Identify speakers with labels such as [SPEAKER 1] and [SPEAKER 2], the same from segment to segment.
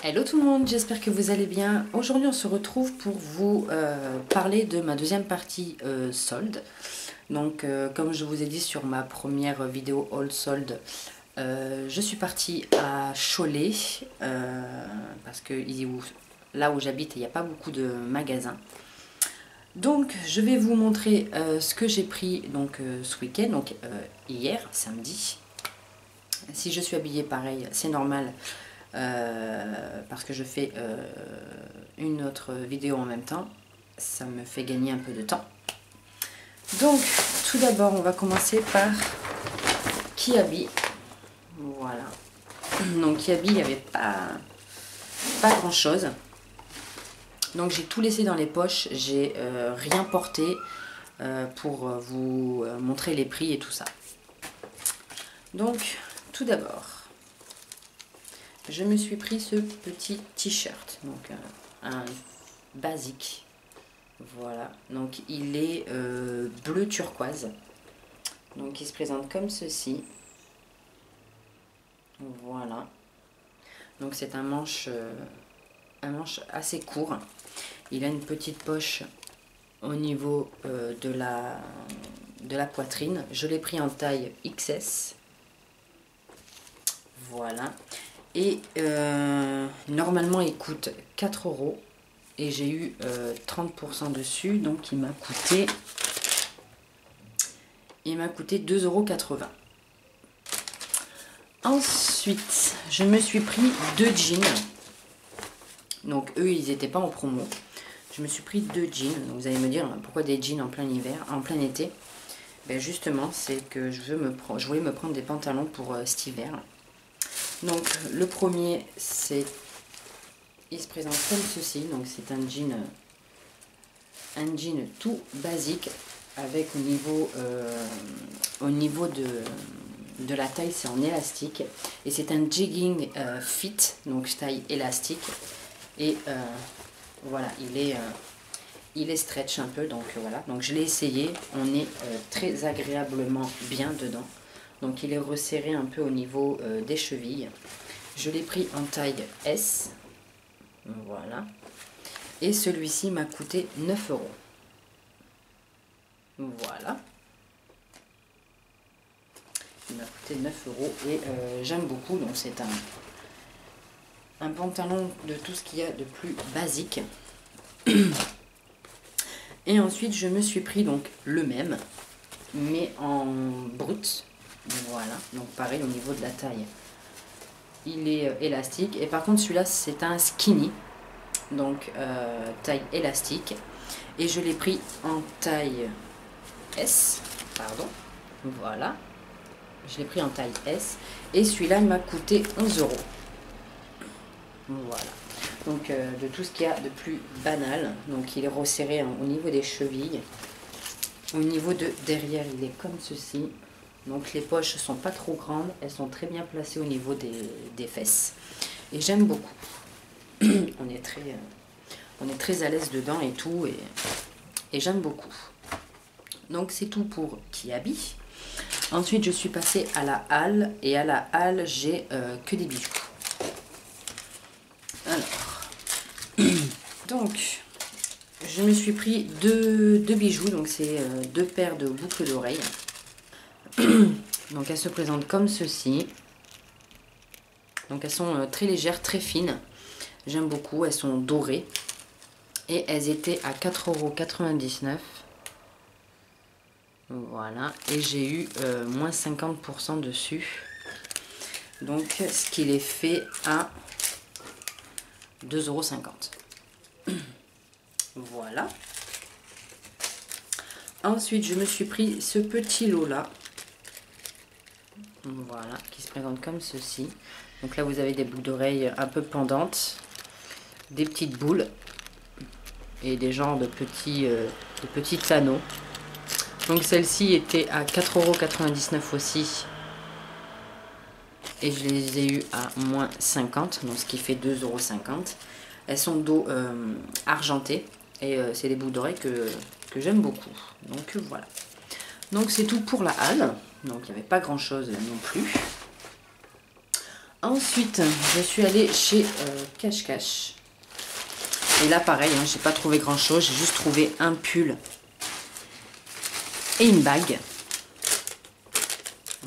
[SPEAKER 1] Hello tout le monde, j'espère que vous allez bien. Aujourd'hui on se retrouve pour vous parler de ma deuxième partie solde. Donc comme je vous ai dit sur ma première vidéo haul solde, je suis partie à Cholet parce que là où j'habite il n'y a pas beaucoup de magasins. Donc je vais vous montrer ce que j'ai pris donc, ce week-end, donc hier, samedi. Si je suis habillée pareil, c'est normal. Parce que je fais une autre vidéo en même temps, ça me fait gagner un peu de temps. Donc tout d'abord on va commencer par Kiabi. Voilà, donc Kiabi, il n'y avait pas grand chose, donc j'ai tout laissé dans les poches, j'ai rien porté pour vous montrer les prix et tout ça. Donc tout d'abord je me suis pris ce petit t-shirt, donc un basique, voilà, donc il est bleu turquoise, donc il se présente comme ceci, voilà, donc c'est un manche assez court, il a une petite poche au niveau de la poitrine, je l'ai pris en taille XS, voilà. Et normalement il coûte 4 € et j'ai eu 30% dessus, donc il m'a coûté 2,80 €. Ensuite je me suis pris 2 jeans, donc eux ils n'étaient pas en promo, je me suis pris 2 jeans. Donc, vous allez me dire pourquoi des jeans en plein hiver, en plein été? Ben justement c'est que je voulais me prendre des pantalons pour cet hiver. Donc le premier, il se présente comme ceci, donc c'est un jean tout basique, avec au niveau de la taille c'est en élastique, et c'est un jegging fit, donc taille élastique, et voilà, il est stretch un peu, donc voilà, donc je l'ai essayé, on est très agréablement bien dedans. Donc il est resserré un peu au niveau des chevilles. Je l'ai pris en taille S. Voilà. Et celui-ci m'a coûté 9 €. Voilà. Il m'a coûté 9 € et j'aime beaucoup. Donc c'est un pantalon de tout ce qu'il y a de plus basique. Et ensuite je me suis pris donc le même, mais en brut. Voilà, donc pareil au niveau de la taille, il est élastique, et par contre celui-là c'est un skinny, donc taille élastique, et je l'ai pris en taille S, pardon, voilà, je l'ai pris en taille S, et celui-là il m'a coûté 11 €. Voilà, donc de tout ce qu'il y a de plus banal, donc il est resserré au niveau des chevilles, au niveau de derrière il est comme ceci. Donc les poches ne sont pas trop grandes, elles sont très bien placées au niveau des fesses. Et j'aime beaucoup. on est très à l'aise dedans et tout, et j'aime beaucoup. Donc c'est tout pour Kiabi. Ensuite je suis passée à la halle, et à la halle j'ai que des bijoux. Alors, donc je me suis pris deux bijoux, donc c'est 2 paires de boucles d'oreilles. Donc elles se présentent comme ceci. Donc elles sont très légères, très fines. J'aime beaucoup, elles sont dorées. Et elles étaient à 4,99 €. Voilà, et j'ai eu moins 50% dessus. Donc ce qui les fait à 2,50 €. Voilà. Ensuite je me suis pris ce petit lot là. Voilà, qui se présente comme ceci. Donc là vous avez des boucles d'oreilles un peu pendantes, des petites boules et des genres de petits anneaux. Donc celle-ci était à 4,99 € aussi, et je les ai eu à moins 50, donc ce qui fait 2,50 €. Elles sont d'eau argentée, et c'est des boucles d'oreilles que j'aime beaucoup. Donc voilà. Donc c'est tout pour la halle. Donc il n'y avait pas grand chose non plus. Ensuite, je suis allée chez Cache Cache. Et là, pareil, hein, j'ai pas trouvé grand chose. J'ai juste trouvé un pull et une bague.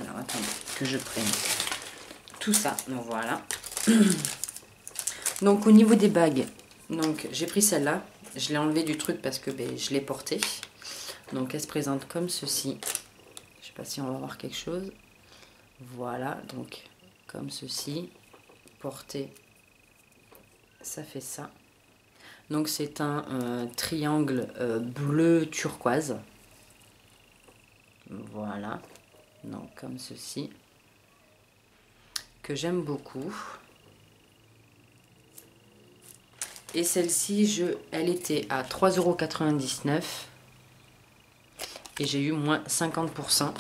[SPEAKER 1] Alors, attendez que je prenne tout ça. Donc, voilà. Donc, au niveau des bagues, donc j'ai pris celle-là. Je l'ai enlevée du truc parce que ben, je l'ai portée. Donc, elle se présente comme ceci. Je sais pas si on va voir quelque chose. Voilà, donc comme ceci. Portée, ça fait ça. Donc c'est un triangle bleu turquoise. Voilà. Donc comme ceci. Que j'aime beaucoup. Et celle-ci, elle était à 3,99 € et j'ai eu moins 50%.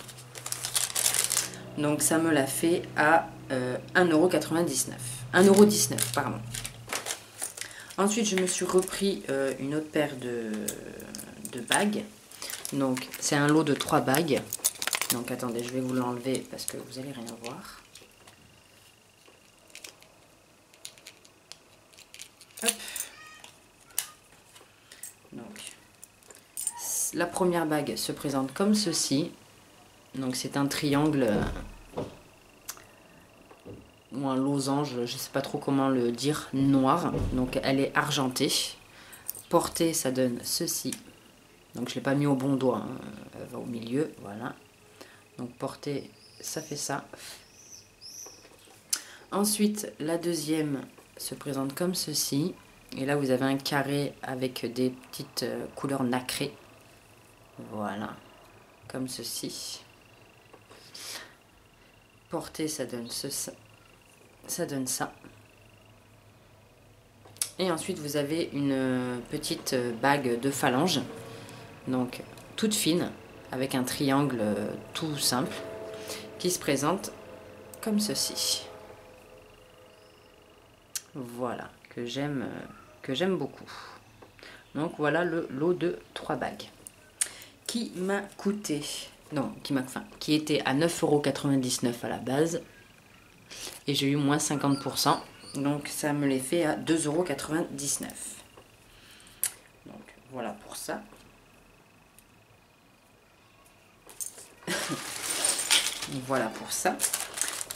[SPEAKER 1] Donc ça me l'a fait à 1,99 €. 1,19 €, pardon. Ensuite, je me suis repris une autre paire de bagues. Donc c'est un lot de 3 bagues. Donc attendez, je vais vous l'enlever parce que vous n'allez rien voir. Hop. Donc, la première bague se présente comme ceci. Donc c'est un triangle ou un losange, je ne sais pas trop comment le dire, noir. Donc elle est argentée. Portée, ça donne ceci. Donc je ne l'ai pas mis au bon doigt, hein. Elle va au milieu, voilà. Donc portée, ça fait ça. Ensuite, la deuxième se présente comme ceci. Et là, vous avez un carré avec des petites couleurs nacrées. Voilà, comme ceci. Portée, ça donne ça donne ça. Et ensuite, vous avez une petite bague de phalange. Donc, toute fine, avec un triangle tout simple, qui se présente comme ceci. Voilà, que j'aime beaucoup. Donc voilà le lot de 3 bagues qui m'a coûté, non, qui était à 9,99 € à la base et j'ai eu moins 50%, donc ça me les fait à 2,99 €. Donc voilà pour ça. Voilà pour ça.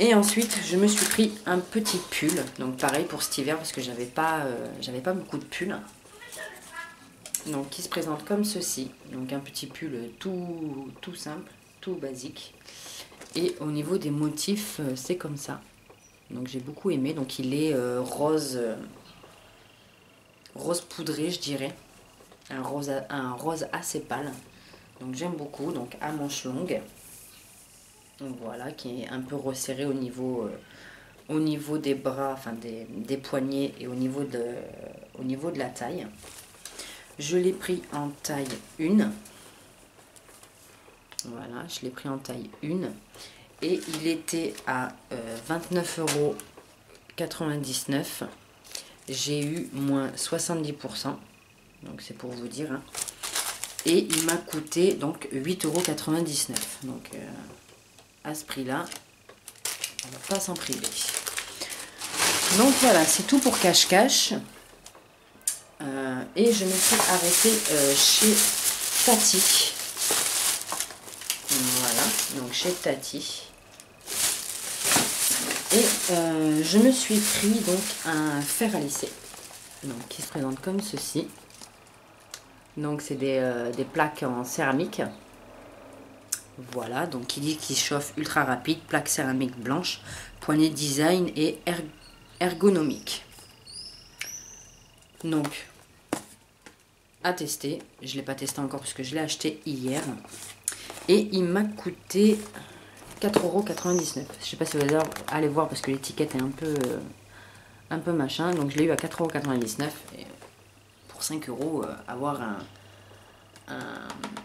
[SPEAKER 1] Et ensuite, je me suis pris un petit pull. Donc pareil pour cet hiver parce que j'avais pas beaucoup de pulls. Donc qui se présente comme ceci. Donc un petit pull tout simple, tout basique. Et au niveau des motifs, c'est comme ça. Donc j'ai beaucoup aimé. Donc il est rose poudré, je dirais. Un rose assez pâle. Donc j'aime beaucoup. Donc à manches longues. Donc voilà, qui est un peu resserré au niveau des bras, enfin des poignets et au niveau de la taille. Je l'ai pris en taille 1. Voilà, je l'ai pris en taille 1. Et il était à 29,99 €. J'ai eu moins 70%. Donc c'est pour vous dire. Hein. Et il m'a coûté donc 8,99 €. Donc à ce prix-là, on ne va pas s'en priver. Donc voilà, c'est tout pour Cache Cache. Et je me suis arrêtée chez Tati. Voilà, donc chez Tati. Et je me suis pris donc un fer à lisser. Donc qui se présente comme ceci. Donc c'est des plaques en céramique. Voilà, donc qui dit qu'il chauffe ultra rapide, plaque céramique blanche, poignée design et ergonomique. Donc, à tester. Je ne l'ai pas testé encore parce que je l'ai acheté hier. Et il m'a coûté 4,99 €. Je ne sais pas si vous allez voir parce que l'étiquette est un peu machin. Donc je l'ai eu à 4,99 €. Et pour 5 €, avoir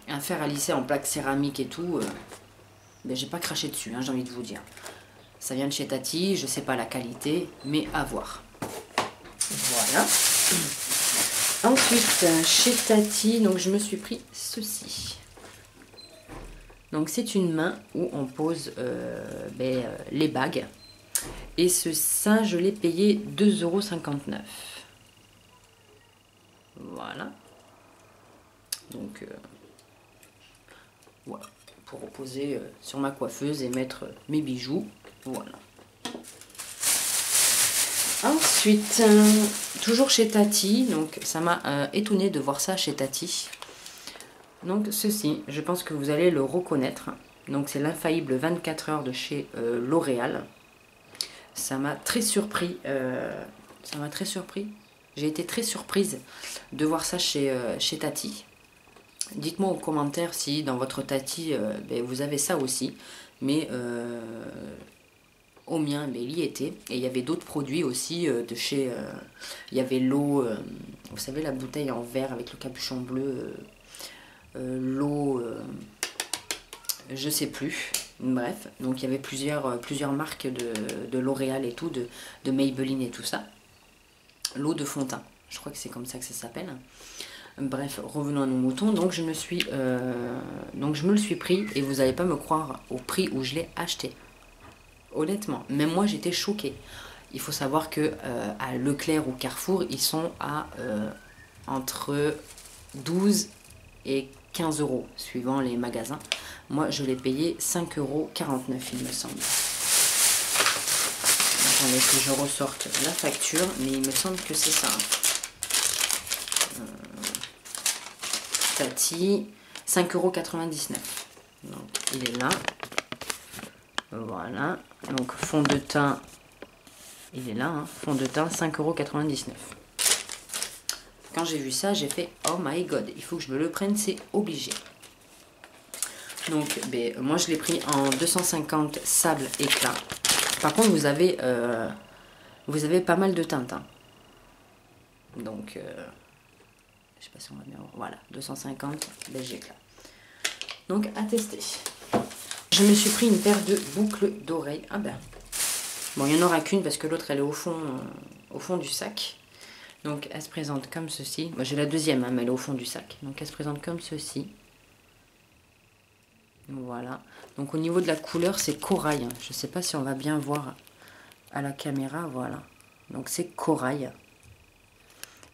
[SPEAKER 1] un fer à lisser en plaque céramique et tout, ben j'ai pas craché dessus, hein, j'ai envie de vous dire. Ça vient de chez Tati, je sais pas la qualité, mais à voir. Voilà. Ensuite, chez Tati, donc je me suis pris ceci. Donc c'est une main où on pose les bagues. Et ça, je l'ai payé 2,59 €. Voilà. Donc, voilà. Pour reposer sur ma coiffeuse et mettre mes bijoux. Voilà. Ensuite, toujours chez Tati. Donc, ça m'a étonné de voir ça chez Tati. Donc, ceci, je pense que vous allez le reconnaître. Donc, c'est l'infaillible 24 heures de chez L'Oréal. Ça m'a très surpris. J'ai été très surprise de voir ça chez Tati. Dites-moi en commentaire si dans votre Tati, vous avez ça aussi. Mais au mien, il y était. Et il y avait d'autres produits aussi de chez... il y avait l'eau, vous savez, la bouteille en verre avec le capuchon bleu. L'eau... je sais plus. Bref, donc il y avait plusieurs marques de L'Oréal et tout, de Maybelline et tout ça. L'eau de fond de teint, je crois que c'est comme ça que ça s'appelle. Bref, revenons à nos moutons. Donc je me le suis pris et vous n'allez pas me croire au prix où je l'ai acheté. Honnêtement, même moi j'étais choquée. Il faut savoir que à Leclerc ou Carrefour, ils sont à entre 12 et 15 € suivant les magasins. Moi, je l'ai payé 5,49 € il me semble. Attendez que je ressorte la facture, mais il me semble que c'est ça. Tati, 5,99 €. Donc, il est là. Voilà. Donc, fond de teint, il est là. Hein. Fond de teint, 5,99 €. Quand j'ai vu ça, j'ai fait oh my god, il faut que je me le prenne, c'est obligé. Donc, moi je l'ai pris en 250 sable éclat. Par contre, vous avez pas mal de teintes. Hein. Donc, je sais pas si on va bien voir. Voilà, 250 beige éclat. Donc, à tester. Je me suis pris une paire de boucles d'oreilles. Ah ben, bon, il n'y en aura qu'une parce que l'autre elle est au fond du sac. Donc elle se présente comme ceci. Moi j'ai la deuxième, hein, mais elle est au fond du sac. Donc elle se présente comme ceci. Voilà. Donc au niveau de la couleur, c'est corail. Je ne sais pas si on va bien voir à la caméra. Voilà. Donc c'est corail.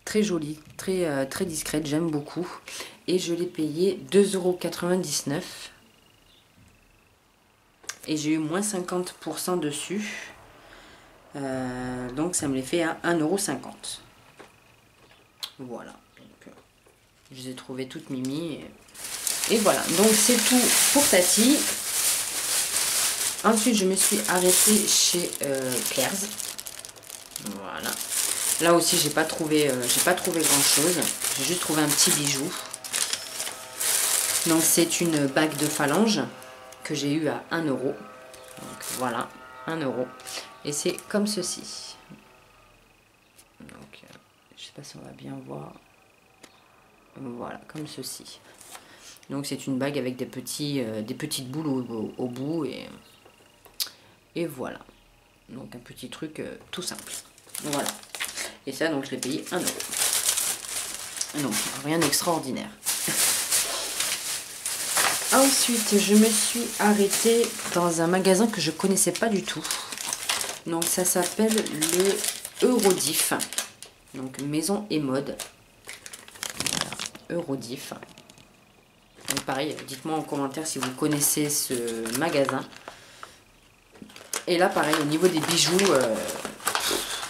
[SPEAKER 1] Très jolie, très discrète. J'aime beaucoup. Et je l'ai payé 2,99 €. Et j'ai eu moins 50% dessus. Donc ça me les fait à 1,50 €. Voilà, donc, je les ai trouvées toutes mimi. Et voilà, donc c'est tout pour Tati. Ensuite, je me suis arrêtée chez Claire's. Voilà. Là aussi, j'ai pas trouvé grand chose. J'ai juste trouvé un petit bijou. Donc c'est une bague de phalange que j'ai eu à 1 €. Donc voilà, 1 €. Et c'est comme ceci. Donc, je sais pas si on va bien voir. Voilà, comme ceci. Donc c'est une bague avec des petites boules au bout et voilà. Donc un petit truc tout simple. Voilà. Et ça, donc je l'ai payé 1 €. Donc rien d'extraordinaire. Ensuite, je me suis arrêtée dans un magasin que je connaissais pas du tout. Donc ça s'appelle le Eurodif. Donc maison et mode. Voilà, Eurodif. Donc pareil, dites-moi en commentaire si vous connaissez ce magasin. Et là pareil, au niveau des bijoux,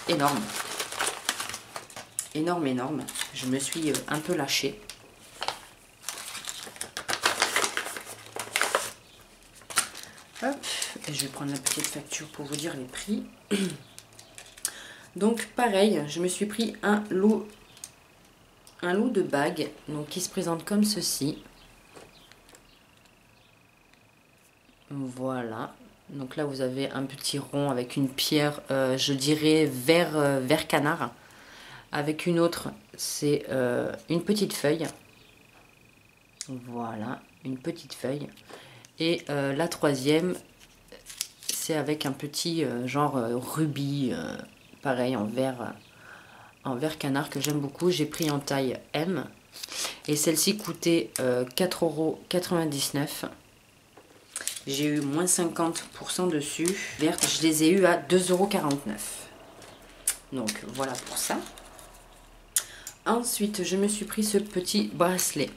[SPEAKER 1] énorme. Énorme. Je me suis un peu lâchée. Hop, et je vais prendre la petite facture pour vous dire les prix. Donc pareil, je me suis pris un lot de bagues, donc qui se présente comme ceci. Voilà. Donc là vous avez un petit rond avec une pierre, je dirais vert canard. Avec une autre, c'est une petite feuille. Voilà, une petite feuille. Et la troisième, c'est avec un petit genre rubis, pareil en vert canard que j'aime beaucoup. J'ai pris en taille M. Et celle-ci coûtait 4,99 €. j'ai eu moins 50% dessus. Verte, je les ai eu à 2,49 €. Donc voilà pour ça. Ensuite, je me suis pris ce petit bracelet.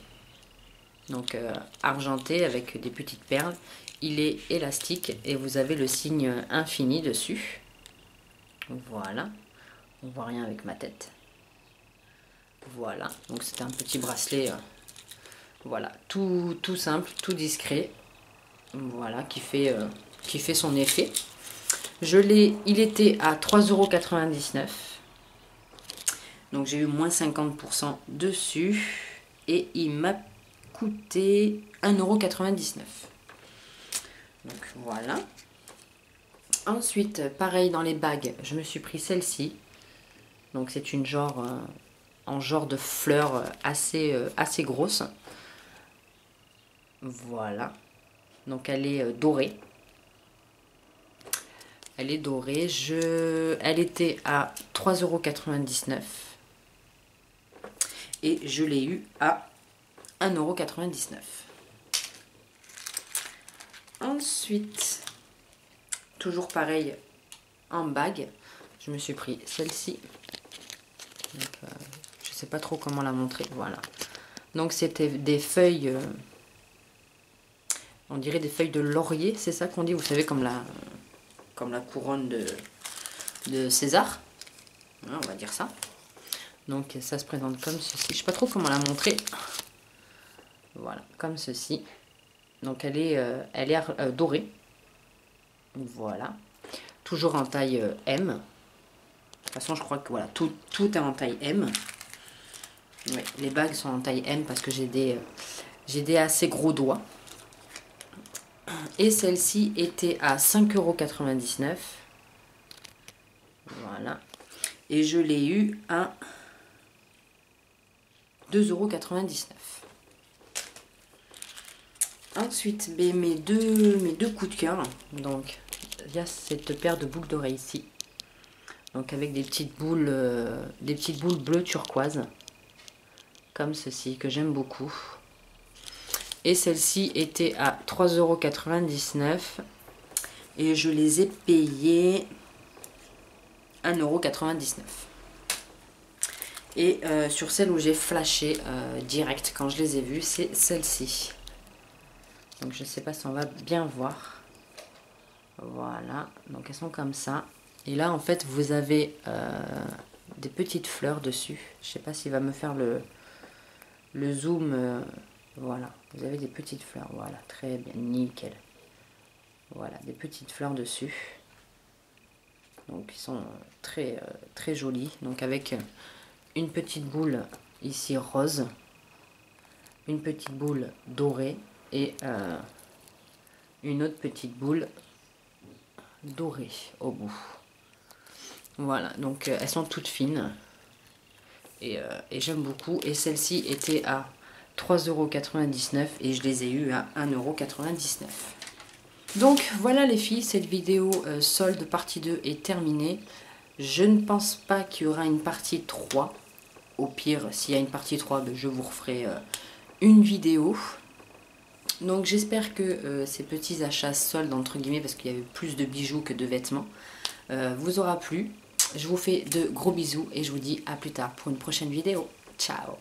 [SPEAKER 1] Donc argenté avec des petites perles. Il est élastique et vous avez le signe infini dessus. Voilà. On voit rien avec ma tête. Voilà. Donc c'est un petit bracelet. Voilà. Tout simple, tout discret. Voilà. Qui fait son effet. Il était à 3,99 €. Donc j'ai eu moins 50% dessus. Et il m'a coûté 1,99 €. Donc voilà. Ensuite, pareil dans les bagues, je me suis pris celle-ci. Donc c'est une en genre de fleurs assez grosse. Voilà. Donc elle est dorée. Elle est dorée. Elle était à 3,99 €. Et je l'ai eu à 1,99 €. Ensuite, toujours pareil, en bague, je me suis pris celle-ci. Je sais pas trop comment la montrer. Voilà. Donc c'était des feuilles, on dirait des feuilles de laurier, c'est ça qu'on dit, vous savez, comme la couronne de César. On va dire ça. Donc ça se présente comme ceci. Je sais pas trop comment la montrer. Voilà, comme ceci. Donc elle est dorée. Voilà. Toujours en taille M. De toute façon, je crois que voilà, tout est en taille M. Ouais, les bagues sont en taille M parce que j'ai des assez gros doigts. Et celle-ci était à 5,99 €. Voilà. Et je l'ai eu à 2,99 €. Ensuite, mes deux coups de cœur. Donc, il y a cette paire de boucles d'oreilles ici. Donc, avec des petites boules bleues turquoise. Comme ceci, que j'aime beaucoup. Et celle-ci était à 3,99 €. Et je les ai payées 1,99 €. Et sur celle où j'ai flashé direct quand je les ai vues, c'est celle-ci. Donc je ne sais pas si on va bien voir. Voilà, donc elles sont comme ça. Et là en fait vous avez des petites fleurs dessus. Je ne sais pas s'il va me faire le zoom. Voilà, vous avez des petites fleurs. Voilà, très bien, nickel. Voilà, des petites fleurs dessus. Donc ils sont très jolies. Donc avec une petite boule ici rose. Une petite boule dorée. Et une autre petite boule dorée au bout. Voilà, donc elles sont toutes fines et j'aime beaucoup. Et celle-ci était à 3,99 € et je les ai eues à 1,99 €. Donc voilà les filles, cette vidéo solde partie 2 est terminée. Je ne pense pas qu'il y aura une partie 3. Au pire, s'il y a une partie 3, je vous referai une vidéo. Donc j'espère que ces petits achats soldes entre guillemets, parce qu'il y avait plus de bijoux que de vêtements, vous aura plu. Je vous fais de gros bisous et je vous dis à plus tard pour une prochaine vidéo. Ciao!